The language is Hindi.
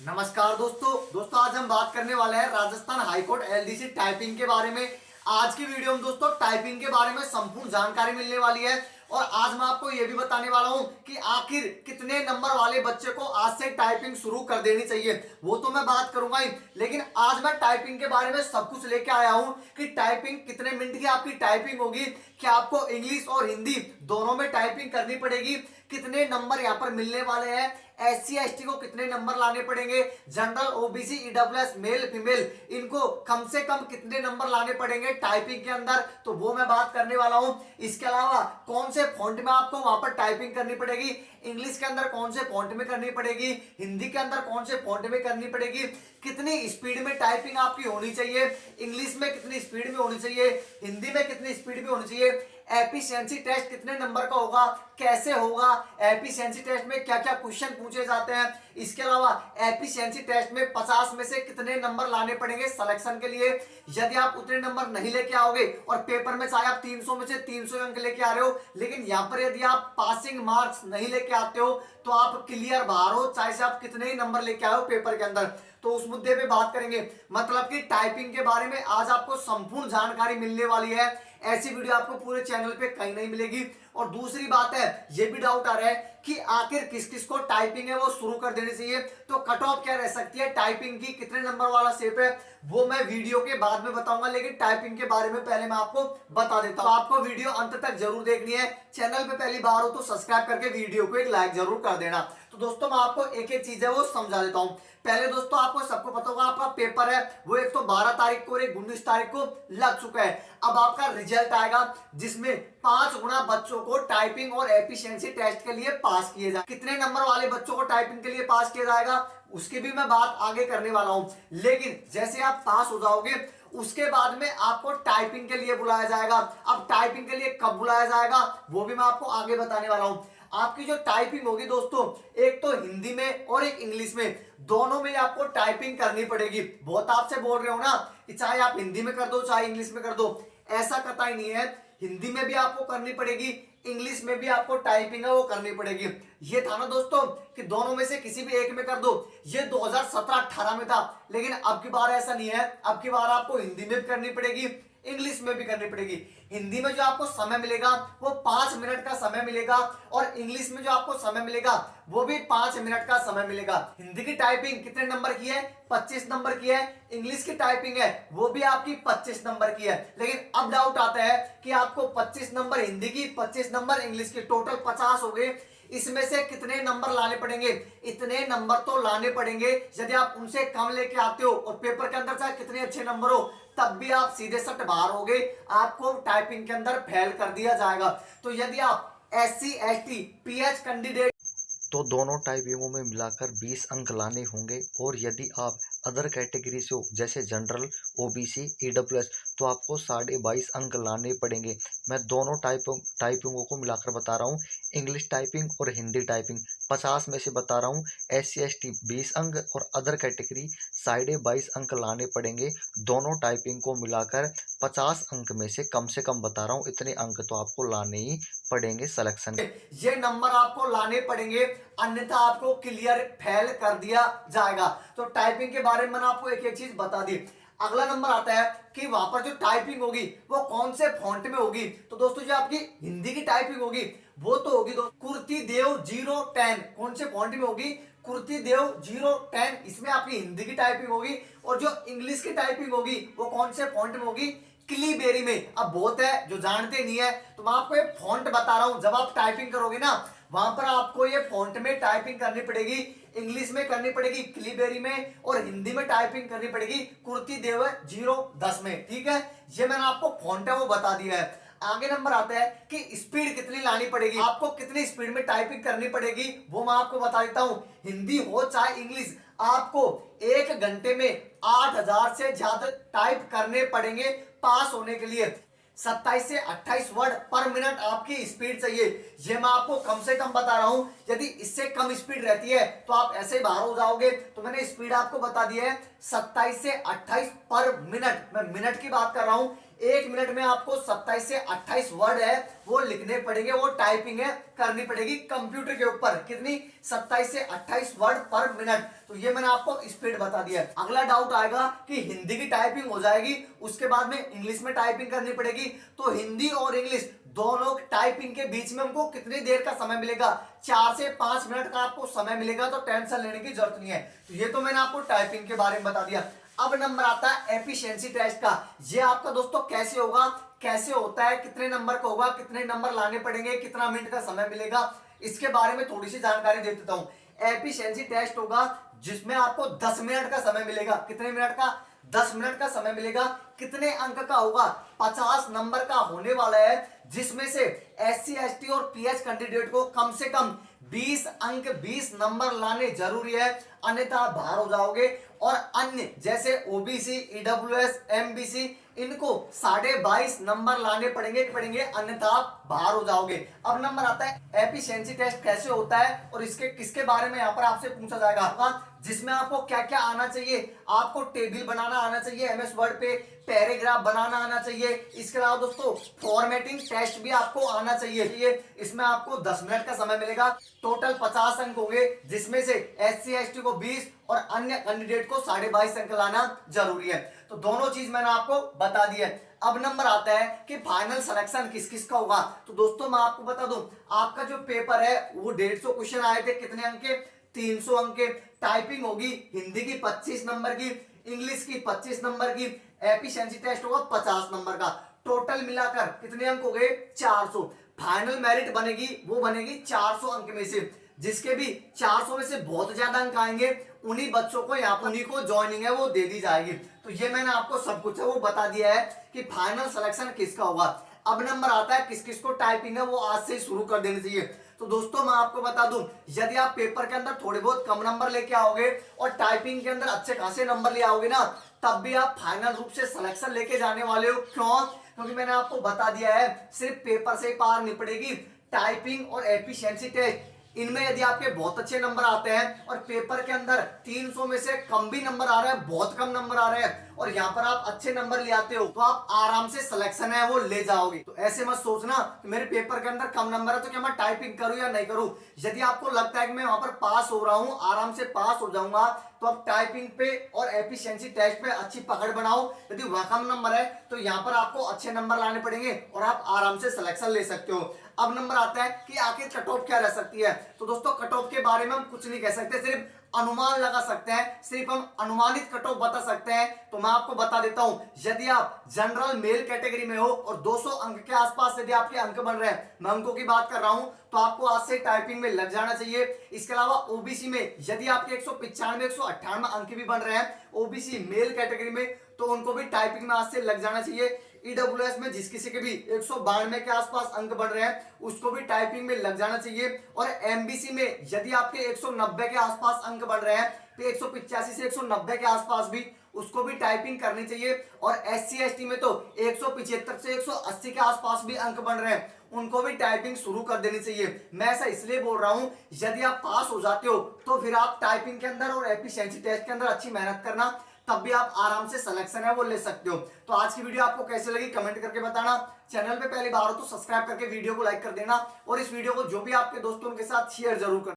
नमस्कार दोस्तों आज हम बात करने वाले हैं राजस्थान हाईकोर्ट एलडीसी टाइपिंग के बारे में। आज की वीडियो में दोस्तों टाइपिंग के बारे में संपूर्ण जानकारी मिलने वाली है और आज मैं आपको यह भी बताने वाला हूं कि आखिर कितने नंबर वाले बच्चे को आज से टाइपिंग शुरू कर देनी चाहिए, वो तो मैं बात करूंगा ही। लेकिन आज मैं टाइपिंग के बारे में सब कुछ लेके आया हूं कि टाइपिंग कितने मिनट की आपकी टाइपिंग होगी, कि आपको इंग्लिश और हिंदी दोनों में टाइपिंग करनी पड़ेगी, कितने नंबर यहाँ पर मिलने वाले हैं, एससी एसटी को कितने नंबर लाने पड़ेंगे, general OBC EWS male female इनको कम से कम कितने नंबर लाने पड़ेंगे टाइपिंग के अंदर, तो वो मैं बात करने वाला हूं। इसके अलावा कौन से फॉन्ट में आपको वहां पर टाइपिंग करनी पड़ेगी, इंग्लिश के अंदर कौन से फॉन्ट में करनी पड़ेगी, हिंदी के अंदर कौन से फॉन्ट में करनी पड़ेगी, कितनी स्पीड में टाइपिंग आपकी होनी चाहिए, इंग्लिश में कितनी स्पीड में होनी चाहिए, हिंदी में कितनी स्पीड में होनी चाहिए, एफिशिएंसी टेस्ट कितने नंबर का होगा, कैसे होगा, एफिशिएंसी टेस्ट में क्या क्या क्वेश्चन पूछे जाते हैं। इसके अलावा एफिशिएंसी टेस्ट में 50 में से कितने नंबर लाने पड़ेंगे सिलेक्शन के लिए। यदि आप उतने नंबर नहीं लेके आओगे और पेपर में चाहे आप 300 में से 300 अंक लेके आ रहे हो, लेकिन यहां पर यदि आप पासिंग मार्क्स नहीं लेके आते हो तो आप क्लियर बाहर हो, चाहे से आप कितने ही नंबर लेके आए हो पेपर के अंदर। तो उस मुद्दे पे बात करेंगे, मतलब कि टाइपिंग के बारे में आज आपको संपूर्ण जानकारी मिलने वाली है। ऐसी वीडियो आपको पूरे चैनल पे कहीं नहीं मिलेगी। और दूसरी बात है, ये भी डाउट आ रहा है कि आखिर किस किस को टाइपिंग है वो शुरू कर देनी चाहिए, तो कट ऑफ क्या रह सकती है टाइपिंग की, कितने नंबर वाला शेप है, वो मैं वीडियो के बाद में बताऊंगा। लेकिन टाइपिंग के बारे में पहले मैं आपको बता देता हूं। आपको वीडियो अंत तक जरूर देखनी है, चैनल पे पहली बार हो तो सब्सक्राइब करके वीडियो को एक लाइक जरूर कर देना। तो दोस्तों मैं आपको एक एक चीज है वो समझा देता हूं। पहले दोस्तों आपको सबको पता होगा आपका पेपर है वो एक तो 12 तारीख को और एक 19 तारीख को लग चुका है। अब आपका रिजल्ट आएगा जिसमें 5 गुना बच्चों को टाइपिंग और एफिशिएंसी टेस्ट के लिए पास किए जाए। कितने नंबर वाले बच्चों को टाइपिंग के लिए पास किया जाएगा उसकी भी मैं बात आगे करने वाला हूं। लेकिन जैसे आप पास हो जाओगे उसके बाद में आपको टाइपिंग के लिए बुलाया जाएगा। अब टाइपिंग के लिए कब बुलाया जाएगा वो भी मैं आपको आगे बताने वाला हूं। आपकी जो टाइपिंग होगी दोस्तों, एक तो हिंदी में और एक इंग्लिश में, दोनों में आपको टाइपिंग करनी पड़ेगी। बहुत आपसे बोल रहे हो ना कि चाहे आप हिंदी में कर दो चाहे इंग्लिश में कर दो, ऐसा कतई नहीं है। हिंदी में भी आपको करनी पड़ेगी, इंग्लिश में भी आपको टाइपिंग है वो करनी पड़ेगी। ये था ना दोस्तों कि दोनों में से किसी भी एक में कर दो, ये 2017-18 में था। लेकिन अब की बार ऐसा नहीं है, अब की बार आपको हिंदी में भी करनी पड़ेगी, इंग्लिश में भी करनी पड़ेगी। हिंदी में जो आपको समय मिलेगा वो 5 मिनट का समय मिलेगा और इंग्लिश में जो आपको समय मिलेगा वो भी 5 मिनट का समय मिलेगा। हिंदी की टाइपिंग कितने नंबर की है, 25 नंबर की है। इंग्लिश की टाइपिंग है वो भी आपकी 25 नंबर की है। लेकिन अब डाउट आता है कि आपको 25 नंबर हिंदी की, 25 नंबर इंग्लिश की, टोटल 50 हो गए, इसमें से कितने नंबर लाने पड़ेंगे। इतने नंबर तो लाने पड़ेंगे, यदि आप उनसे कम लेके आते हो और पेपर के अंदर चाहे कितने अच्छे नंबर हो तब भी आप सीधे सट बाहर हो गए, आपको टाइपिंग के अंदर फेल कर दिया जाएगा। तो यदि आप एससी एसटी पीएच कैंडिडेट तो दोनों टाइपिंगों में मिलाकर 20 अंक लाने होंगे। और यदि आप अदर कैटेगरी से हो जैसे जनरल ओबीसी ईडब्ल्यूएस तो आपको 22.5 अंक लाने पड़ेंगे। मैं दोनों टाइपिंगों को मिलाकर बता रहा हूँ, इंग्लिश टाइपिंग और हिंदी टाइपिंग 50 में से बता रहा हूँ, एससी एसटी 20 अंक और अदर कैटेगरी 22.5 अंक लाने पड़ेंगे। दोनों टाइपिंग को मिलाकर 50 अंक में से कम बता रहा हूँ, इतने अंक तो आपको लाने ही पड़ेंगे सिलेक्शन। ये नंबर आपको लाने पड़ेंगे, अन्यथा आपको क्लियर फेल कर दिया जाएगा। तो टाइपिंग के बारे में मैंने आपको एक एक चीज बता दी। अगला नंबर आता है कि वहां पर जो टाइपिंग होगी वो कौन से फॉन्ट में होगी। तो दोस्तों जो आपकी हिंदी की टाइपिंग होगी वो तो होगी कुर्ती देव 010, कौन से फॉन्ट में होगी, कुर्ती देव 010, इसमें आपकी हिंदी की टाइपिंग होगी। और जो इंग्लिश की टाइपिंग होगी वो कौन से फॉन्ट में होगी, क्लीबेरी में। अब बहुत है जो जानते नहीं है तो मैं आपको एक फॉन्ट बता रहा हूं, जब आप टाइपिंग करोगे ना वहां पर आपको ये फॉन्ट में टाइपिंग करनी पड़ेगी, इंग्लिश में करनी पड़ेगी क्लीबेरी में और हिंदी में टाइपिंग करनी पड़ेगी कुर्ती देव 010 में। ठीक है, ये मैंने आपको फॉन्ट है वो बता दिया है। आगे नंबर आता है कि स्पीड कितनी लानी पड़ेगी, आपको कितनी स्पीड में टाइपिंग करनी पड़ेगी वो मैं आपको बता देता हूं। हिंदी हो चाहे इंग्लिश, आपको 1 घंटे में 8000 से ज्यादा टाइप करने पड़ेंगे पास होने के लिए। 27 से 28 वर्ड पर मिनट आपकी स्पीड चाहिए। ये मैं आपको कम से कम बता रहा हूं यदि इससे कम स्पीड रहती है तो आप ऐसे ही बाहर हो जाओगे। तो मैंने स्पीड आपको बता दी है 27 से 28 पर मिनट। मैं मिनट की बात कर रहा हूं। एक मिनट में आपको 27 से 28 वर्ड है वो लिखने पड़ेंगे, वो टाइपिंग है करनी पड़ेगी कंप्यूटर के ऊपर। कितनी? 27 से 28 वर्ड पर मिनट। तो ये मैंने आपको स्पीड बता दिया है। अगला डाउट आएगा कि हिंदी की टाइपिंग हो जाएगी, उसके बाद में इंग्लिश में टाइपिंग करनी पड़ेगी। तो हिंदी और इंग्लिश दोनों टाइपिंग के बीच में हमको कितनी देर का समय मिलेगा? 4 से 5 मिनट का आपको समय मिलेगा, तो टेंशन लेने की जरूरत नहीं है। तो ये तो मैंने आपको टाइपिंग के बारे में बता दिया। अब नंबर आता है एफिशिएंसी टेस्ट का। ये आपका दोस्तों कैसे होगा, कैसे होता है, कितने नंबर का होगा, कितने नंबर लाने पड़ेंगे, कितना मिनट का समय मिलेगा, इसके बारे में थोड़ी सी जानकारी दे देता हूं। एफिशिएंसी टेस्ट होगा जिसमें आपको 10 मिनट का समय मिलेगा। कितने मिनट का? 10 मिनट का समय मिलेगा। कितने अंक का होगा? 50 नंबर का होने वाला है, जिसमें से SC ST और PH कैंडिडेट को कम से कम 20 अंक 20 नंबर लाने जरूरी है, अन्यथा बाहर हो जाओगे। और अन्य जैसे OBC EWS MBC इनको 22.5 नंबर लाने पड़ेंगे, अन्यथा आप बाहर हो जाओगे। अब नंबर आता है एफिशिएंसी टेस्ट कैसे होता है और इसके किसके बारे में यहाँ पर आपसे पूछा जाएगा, जिसमें आपको क्या क्या आना चाहिए। आपको टेबल बनाना आना चाहिए MS वर्ड पे, पैराग्राफ बनाना आना चाहिए। इसके अलावा दोस्तों फॉर्मेटिंग टेस्ट भी आपको आना चाहिए। इसमें आपको 10 मिनट का समय मिलेगा। टोटल 50 अंक होंगे, जिसमें से SC ST को 20 और अन्य कैंडिडेट को 22.5 अंक लाना जरूरी है। तो दोनों चीज मैंने आपको बता दी है। अब नंबर आता है कि फाइनल सिलेक्शन किस किस का होगा। तो दोस्तों मैं आपको बता दूं, आपका जो पेपर है वो 150 क्वेश्चन आए थे। कितने अंक के? 300 अंक के। टाइपिंग होगी हिंदी की 25 नंबर की, इंग्लिश की 25 नंबर की, एफिशिएंसी टेस्ट होगा 50 नंबर का। टोटल मिलाकर कितने अंक हो गए? 400। फाइनल मेरिट बनेगी, वो बनेगी 400 अंक में से, जिसके भी 400 में से बहुत ज्यादा अंक आएंगे उन्हीं बच्चों को यहाँ पर उन्हीं को ज्वाइनिंग है वो दे दी जाएगी। तो ये मैंने आपको सब कुछ है वो बता दिया है कि फाइनल सिलेक्शन किसका होगा। अब नंबर आता है किस किस को टाइपिंग है वो आज से शुरू कर देनी चाहिए। तो दोस्तों मैं आपको बता दूं, यदि आप पेपर के अंदर थोड़े बहुत कम नंबर लेके आओगे और टाइपिंग के अंदर अच्छे खासे नंबर ले आओगे ना, तब भी आप फाइनल रूप से सिलेक्शन लेके जाने वाले हो। क्यों? क्योंकि मैंने आपको बता दिया है सिर्फ पेपर से ही पार नहीं पड़ेगी। टाइपिंग और एफिशिएंसी टेस्ट इनमें यदि आपके बहुत अच्छे नंबर आते हैं और पेपर के अंदर 300 में से कम भी नंबर आ रहा है, बहुत कम नंबर आ रहे हैं, और यहाँ पर आप अच्छे नंबर ले आते हो, तो आप आराम से सिलेक्शन है वो ले जाओगे। तो ऐसे मत सोचना कि मेरे पेपर के अंदर कम नंबर है तो क्या मैं टाइपिंग करूं या नहीं करूं। यदि आपको लगता है कि मैं वहां पर पास हो रहा हूं, आराम से पास हो जाऊंगा, तो आप टाइपिंग पे और एफिशिएंसी टेस्ट पे अच्छी पकड़ बनाओ। यदि वहां कम नंबर है तो यहाँ पर आपको अच्छे नंबर लाने पड़ेंगे और आप आराम से सिलेक्शन ले सकते हो। अब नंबर आता है कि आखिर कट ऑफ क्या रह सकती है। तो दोस्तों कट ऑफ के बारे में हम कुछ नहीं कह सकते, सिर्फ अनुमान लगा सकते हैं, सिर्फ हम अनुमानित कट ऑफ बता सकते हैं। तो मैं आपको बता देता हूं, यदि आप जनरल मेल कैटेगरी में हो और 200 अंक के आसपास यदि आपके अंक बन रहे हैं, मैं अंकों की बात कर रहा हूं, तो आपको आज से टाइपिंग में लग जाना चाहिए। इसके अलावा ओबीसी में यदि आपके 195 198 अंक भी बन रहे हैं ओबीसी मेल कैटेगरी में, तो उनको भी टाइपिंग में आज से लग जाना चाहिए। ईडब्ल्यूएस में जिस किसी के भी 192 के आसपास अंक बढ़ रहे हैं उसको भी टाइपिंग में लग जाना चाहिए। और एमबीसी में यदि आपके 190 के आसपास अंक बढ़ रहे हैं तो 185 से 190 के आसपास भी उसको भी टाइपिंग करनी चाहिए। और एससी एसटी में तो 175 से 180 के आसपास भी अंक बन रहे हैं, उनको भी टाइपिंग शुरू कर देनी चाहिए। मैं ऐसा इसलिए बोल रहा हूं, यदि आप पास हो जाते हो तो फिर आप टाइपिंग के अंदर और एफिशिएंसी टेस्ट के अंदर अच्छी मेहनत करना, तब भी आप आराम से सिलेक्शन है वो ले सकते हो। तो आज की वीडियो आपको कैसे लगी कमेंट करके बताना। चैनल पे पहली बार हो तो सब्सक्राइब करके वीडियो को लाइक कर देना और इस वीडियो को जो भी आपके दोस्तों के साथ शेयर जरूर करना।